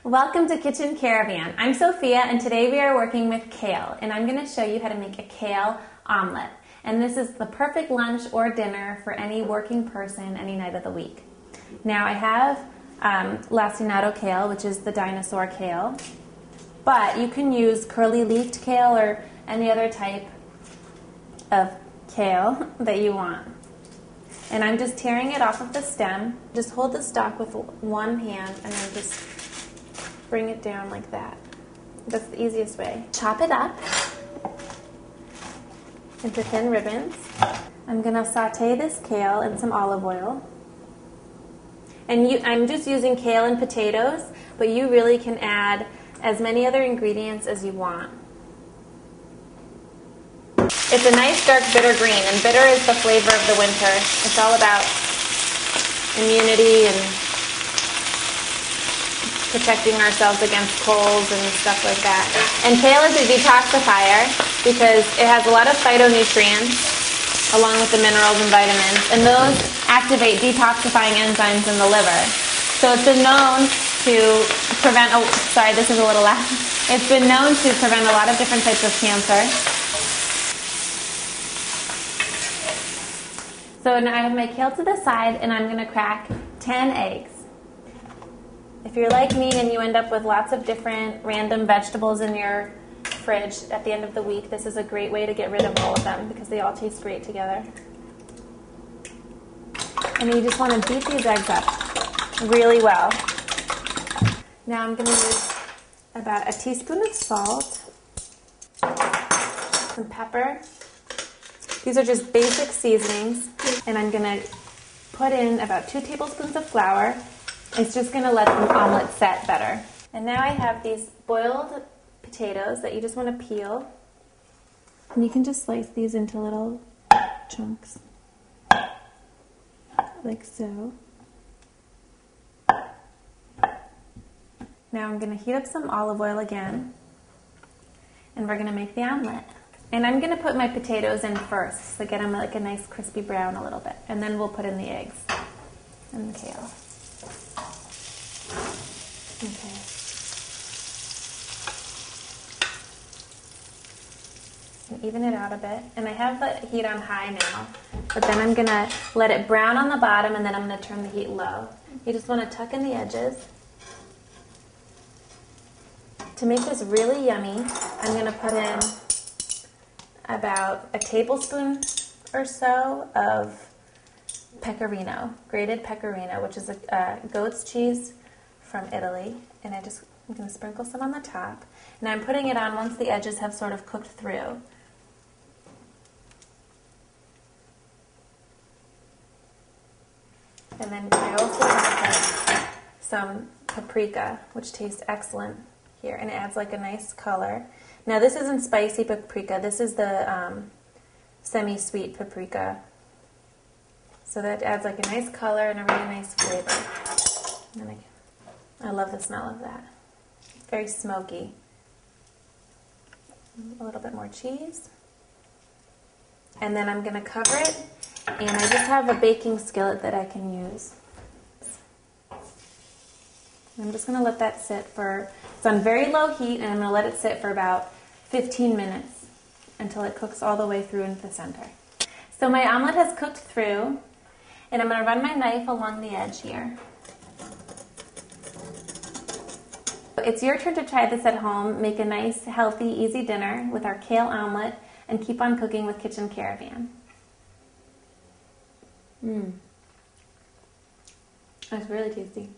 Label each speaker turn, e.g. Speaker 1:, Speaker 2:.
Speaker 1: Welcome to Kitchen Caravan. I'm Sophia and today we are working with kale and I'm going to show you how to make a kale omelet. And this is the perfect lunch or dinner for any working person any night of the week. Now I have lacinato kale, which is the dinosaur kale, but you can use curly leafed kale or any other type of kale that you want. And I'm just tearing it off of the stem. Just hold the stalk with one hand and then just bring it down like that. That's the easiest way. Chop it up into thin ribbons. I'm gonna saute this kale in some olive oil. And I'm just using kale and potatoes, but you really can add as many other ingredients as you want. It's a nice dark bitter green, and bitter is the flavor of the winter. It's all about immunity and protecting ourselves against colds and stuff like that. And kale is a detoxifier because it has a lot of phytonutrients along with the minerals and vitamins, and those activate detoxifying enzymes in the liver. So it's been known to prevent, oh sorry, this is a little loud. It's been known to prevent a lot of different types of cancer. So now I have my kale to the side and I'm going to crack 10 eggs. If you're like me and you end up with lots of different random vegetables in your fridge at the end of the week, this is a great way to get rid of all of them because they all taste great together. And you just want to beat these eggs up really well. Now I'm going to use about a teaspoon of salt, some pepper. These are just basic seasonings, and I'm going to put in about 2 tablespoons of flour. It's just going to let the omelet set better. And now I have these boiled potatoes that you just want to peel. And you can just slice these into little chunks, like so. Now I'm going to heat up some olive oil again, and we're going to make the omelet. And I'm going to put my potatoes in first, so get them like a nice crispy brown a little bit. And then we'll put in the eggs and the kale. Okay. And even it out a bit. And I have the heat on high now, but then I'm going to let it brown on the bottom and then I'm going to turn the heat low. You just want to tuck in the edges. To make this really yummy, I'm going to put in about a tablespoon or so of pecorino, grated pecorino, which is a goat's cheese from Italy. And I'm going to sprinkle some on the top. And I'm putting it on once the edges have sort of cooked through. And then I also have some paprika, which tastes excellent here, and it adds like a nice color. Now this isn't spicy paprika, this is the semi-sweet paprika. So that adds like a nice color and a really nice flavor. And then I love the smell of that. It's very smoky. A little bit more cheese. And then I'm going to cover it, and I just have a baking skillet that I can use. I'm just going to let that sit it's on very low heat, and I'm going to let it sit for about 15 minutes until it cooks all the way through into the center. So my omelet has cooked through, and I'm going to run my knife along the edge here. It's your turn to try this at home. Make a nice, healthy, easy dinner with our kale omelet, and keep on cooking with Kitchen Caravan. That's really tasty.